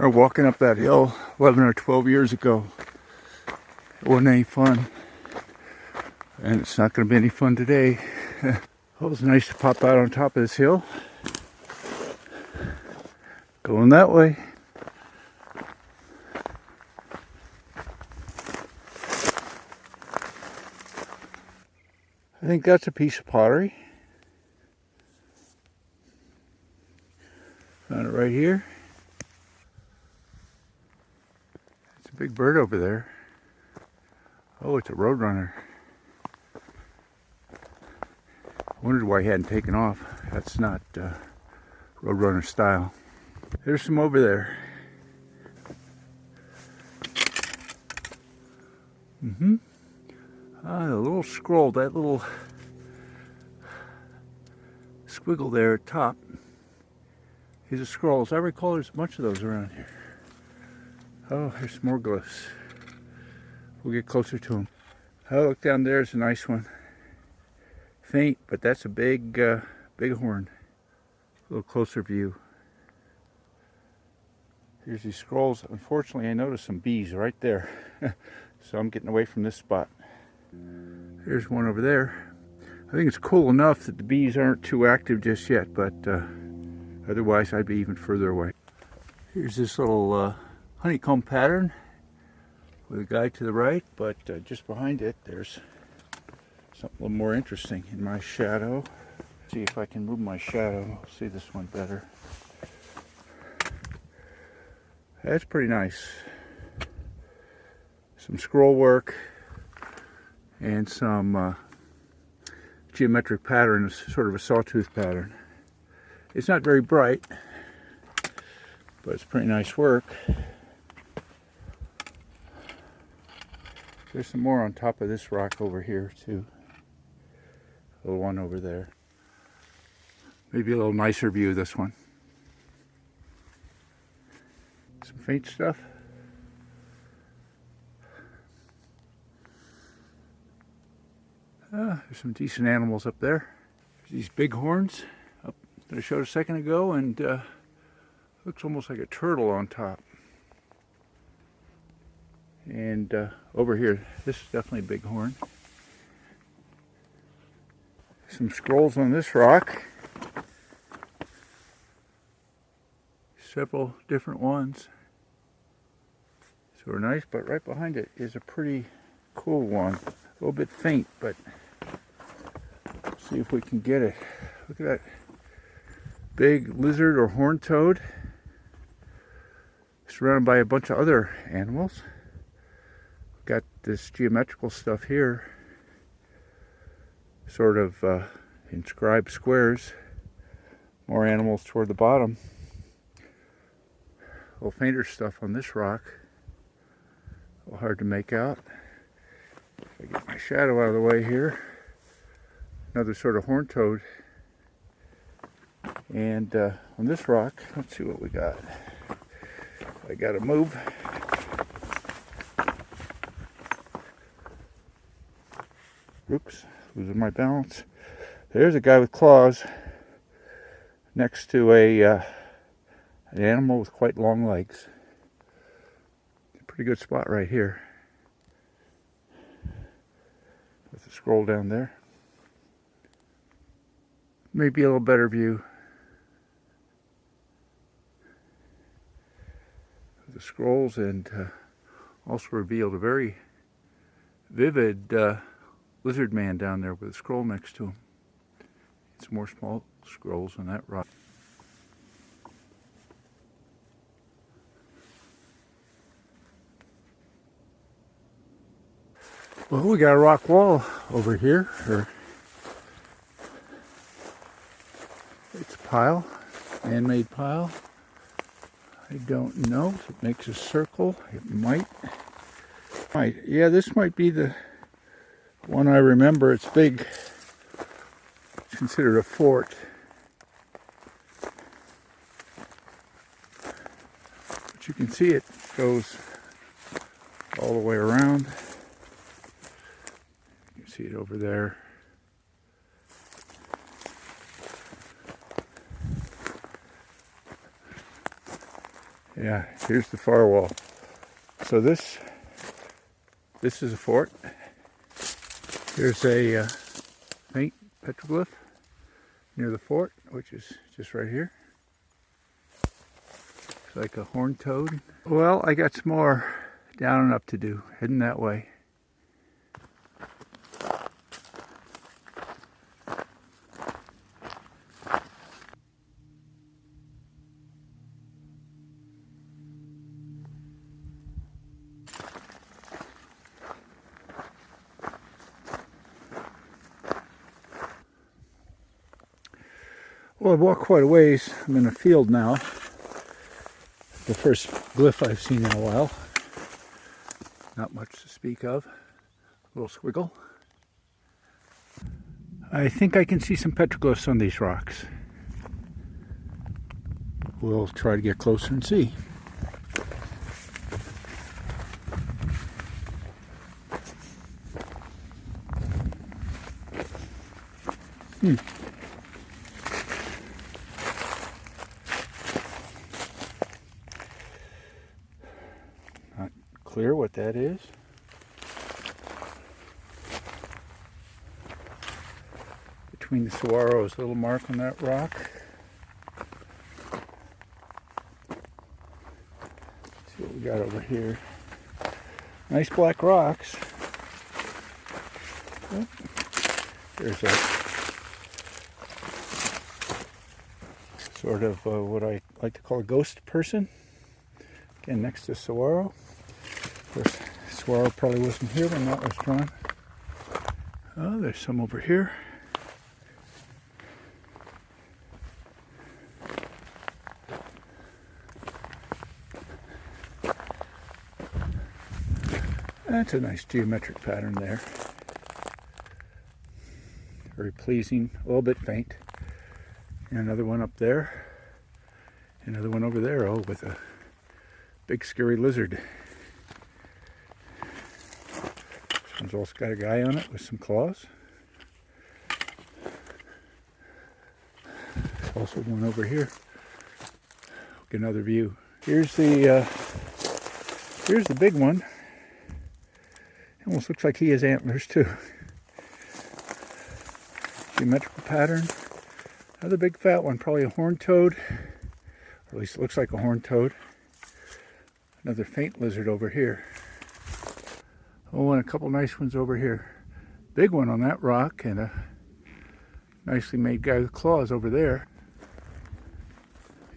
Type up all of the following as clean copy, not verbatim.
Or walking up that hill 11 or 12 years ago. It wasn't any fun. And it's not going to be any fun today. Well, it was nice to pop out on top of this hill. Going that way. I think that's a piece of pottery. Found it right here. It's a big bird over there. Oh, it's a roadrunner. Wondered why he hadn't taken off. That's not roadrunner style. There's some over there. The little scroll, that little squiggle there at top is a scroll. As I recall, there's a bunch of those around here. Oh, there's more glyphs. We'll get closer to them. Oh, look down there, it's a nice one. Faint, but that's a big, big horn. A little closer view. Here's these scrolls. Unfortunately, I noticed some bees right there. So I'm getting away from this spot. Here's one over there. I think it's cool enough that the bees aren't too active just yet, but otherwise I'd be even further away. Here's this little honeycomb pattern with a guy to the right, but just behind it there's something a little more interesting in my shadow. See if I can move my shadow. I'll see this one better. That's pretty nice. Some scroll work and some geometric patterns, sort of a sawtooth pattern. It's not very bright, but it's pretty nice work. There's some more on top of this rock over here too. A little one over there. Maybe a little nicer view of this one. Some faint stuff. There's some decent animals up there. There's these big horns up that I showed a second ago, and looks almost like a turtle on top. And over here, this is definitely a big horn. Some scrolls on this rock. Several different ones. Sort of nice, but right behind it is a pretty cool one. A little bit faint, but let's see if we can get it. Look at that big lizard or horned toad. Surrounded by a bunch of other animals. Got this geometrical stuff here. Sort of inscribed squares. More animals toward the bottom. A little fainter stuff on this rock. A little hard to make out. If I get my shadow out of the way here. Another sort of horned toad. And on this rock, let's see what we got. I gotta move. Oops, losing my balance. There's a guy with claws next to an animal with quite long legs. Pretty good spot right here. With the scroll down there. Maybe a little better view. The scrolls, and also revealed a very vivid lizard man down there with a scroll next to him. Some more small scrolls on that rock. Well, we got a rock wall over here. It's a pile, man-made pile. I don't know if it makes a circle. It might. Yeah, this might be the one I remember. It's big. It's considered a fort. But you can see it goes all the way around. You can see it over there. Yeah, here's the far wall. So this is a fort. Here's a faint petroglyph near the fort, which is just right here. It's like a horned toad. Well, I got some more down and up to do, heading that way. Well, I've walked quite a ways. I'm in a field now. The first glyph I've seen in a while. Not much to speak of. A little squiggle. I think I can see some petroglyphs on these rocks. We'll try to get closer and see. Not clear what that is. Between the saguaros, a little mark on that rock. Let's see what we got over here. Nice black rocks. Oh, there's a sort of what I like to call a ghost person. Again, next to saguaro. Of course, saguaro probably wasn't here when that was drawn. Oh, there's some over here. That's a nice geometric pattern there. Very pleasing, a little bit faint. And another one up there. Another one over there, oh, with a big scary lizard. This one's also got a guy on it with some claws. There's also one over here. Get another view. Here's the big one. It almost looks like he has antlers too. Geometrical pattern. Another big fat one, probably a horned toad. Or at least it looks like a horned toad. Another faint lizard over here. Oh, and a couple nice ones over here. Big one on that rock and a nicely made guy with claws over there.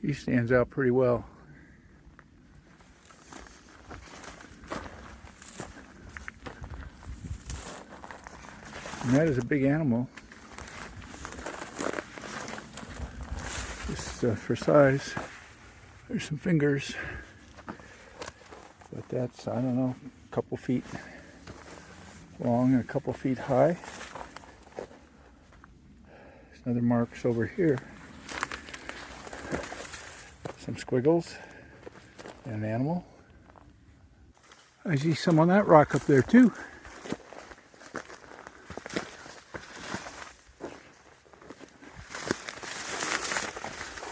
He stands out pretty well. And that is a big animal. Just for size. There's some fingers. But that's, I don't know, a couple feet long and a couple feet high. There's another marks over here. Some squiggles and an animal. I see some on that rock up there too.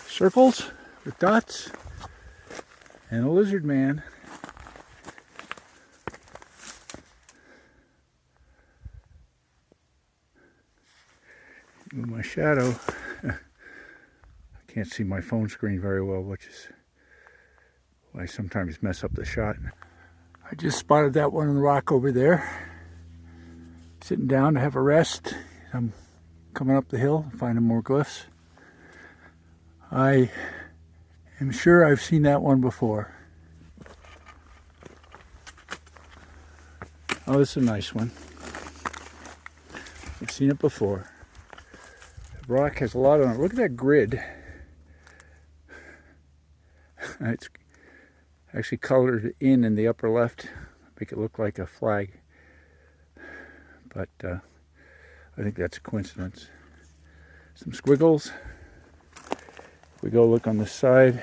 Circles with dots and a lizard man. Move my shadow. I can't see my phone screen very well, which is why I sometimes mess up the shot. I just spotted that one on the rock over there. Sitting down to have a rest. I'm coming up the hill, finding more glyphs. I am sure I've seen that one before. Oh, this is a nice one. I've seen it before. The rock has a lot on it. Look at that grid. It's actually colored in the upper left. Make it look like a flag. But I think that's a coincidence. Some squiggles. We go look on the side,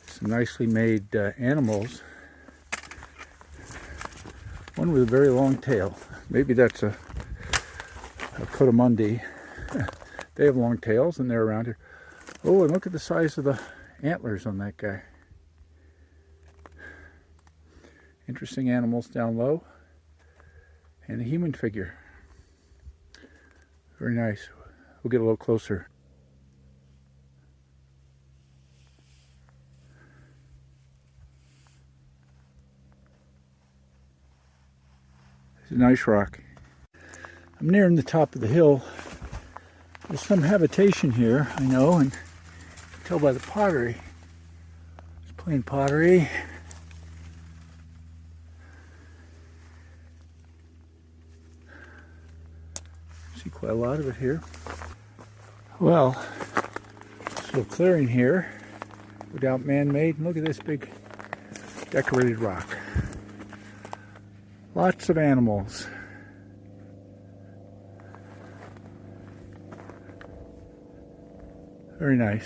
some nicely made animals. One with a very long tail. Maybe that's a cotamundi. They have long tails and they're around here. Oh, and look at the size of the antlers on that guy. Interesting animals down low. And a human figure. Very nice. We'll get a little closer. It's a nice rock. I'm nearing the top of the hill. There's some habitation here, I know, and you can tell by the pottery. It's plain pottery. See quite a lot of it here. Well, this little clearing here, without man-made. Look at this big decorated rock. Lots of animals. Very nice.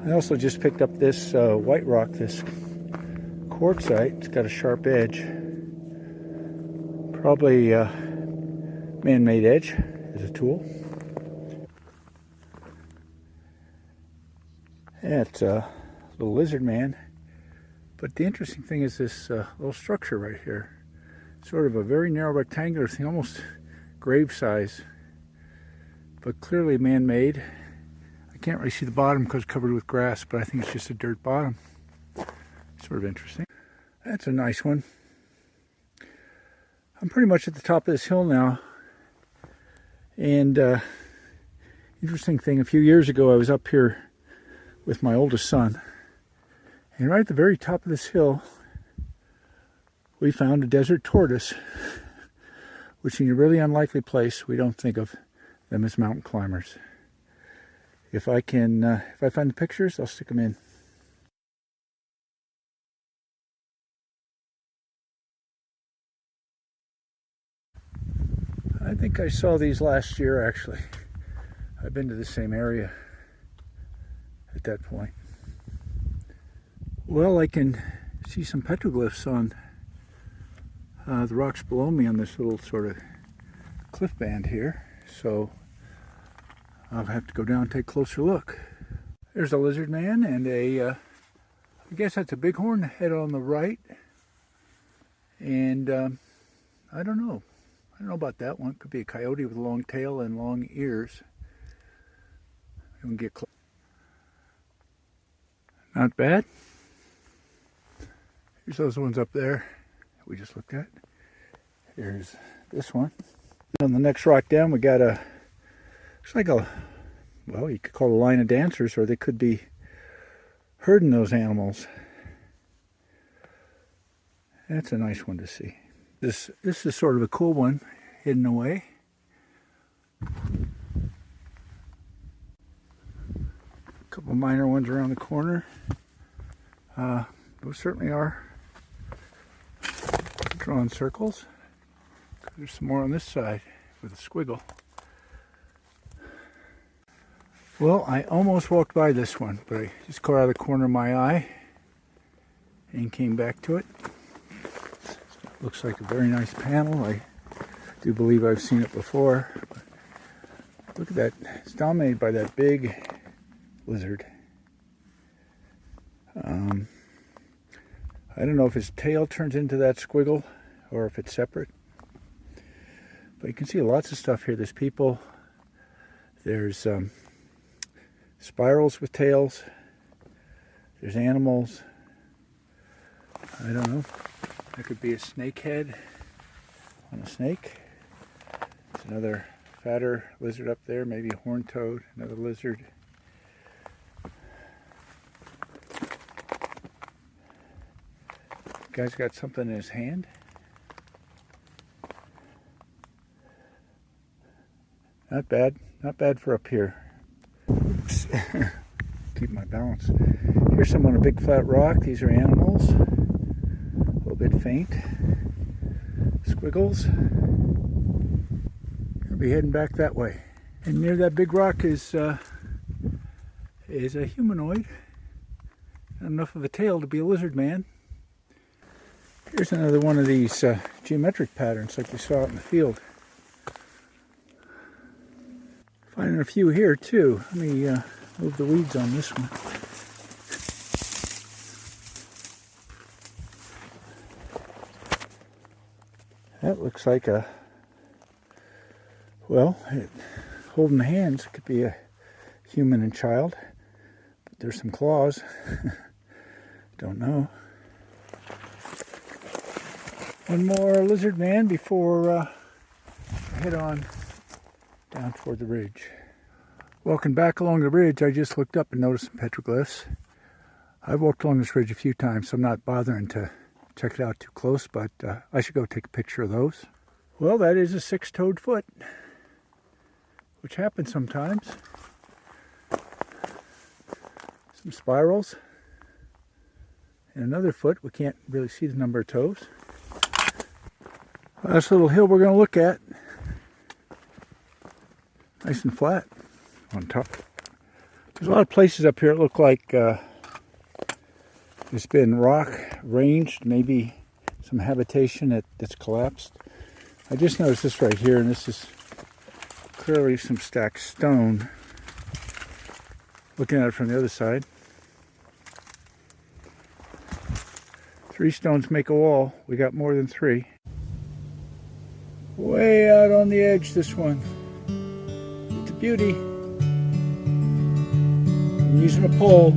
I also just picked up this white rock, this quartzite. It's got a sharp edge. Probably man-made edge as a tool. Yeah, it's a little lizard man. But the interesting thing is this little structure right here. Sort of a very narrow rectangular thing, almost grave size. But clearly man-made. I can't really see the bottom because it's covered with grass, but I think it's just a dirt bottom. Sort of interesting. That's a nice one. I'm pretty much at the top of this hill now. And interesting thing, a few years ago I was up here with my oldest son. And right at the very top of this hill, we found a desert tortoise, which in a really unlikely place, we don't think of them as mountain climbers. If I find the pictures, I'll stick them in. I think I saw these last year, actually. I've been to the same area at that point. Well, I can see some petroglyphs on the rocks below me on this little sort of cliff band here. So I'll have to go down and take a closer look. There's a lizard man and I guess that's a bighorn head on the right. And I don't know. I don't know about that one. Could be a coyote with a long tail and long ears. We can get close. Not bad. Here's those ones up there we just looked at. Here's this one. On the next rock down, we got looks like well, you could call it a line of dancers, or they could be herding those animals. That's a nice one to see. This is sort of a cool one, hidden away. A couple minor ones around the corner. Those certainly are drawn circles. There's some more on this side with a squiggle. Well, I almost walked by this one, but I just caught out of the corner of my eye and came back to it. Looks like a very nice panel. I do believe I've seen it before. But look at that. It's dominated by that big lizard. I don't know if his tail turns into that squiggle or if it's separate. But you can see lots of stuff here. There's people. There's spirals with tails. There's animals. I don't know. That could be a snake head on a snake. There's another fatter lizard up there, maybe a horned toad, another lizard. Guy's got something in his hand. Not bad. Not bad for up here. Oops. Keep my balance. Here's some on a big flat rock. These are animals. A little bit faint. Squiggles. I'll be heading back that way. And near that big rock is a humanoid. Not enough of a tail to be a lizard man. Here's another one of these geometric patterns like we saw out in the field. Finding a few here too. Let me move the weeds on this one. That looks like a, well, holding the hands, it could be a human and child. But there's some claws. Don't know. One more lizard man before I head on down toward the ridge. Walking back along the ridge, I just looked up and noticed some petroglyphs. I've walked along this ridge a few times, so I'm not bothering to check it out too close, but I should go take a picture of those. Well, that is a six-toed foot, which happens sometimes. Some spirals. And another foot. We can't really see the number of toes. Last little hill we're going to look at. Nice and flat on top. There's a lot of places up here that look like there's been rock ranged, maybe some habitation that's collapsed. I just noticed this right here, and this is clearly some stacked stone. Looking at it from the other side. 3 stones make a wall. We got more than 3. Way out on the edge, this one. It's a beauty. I'm using a pole.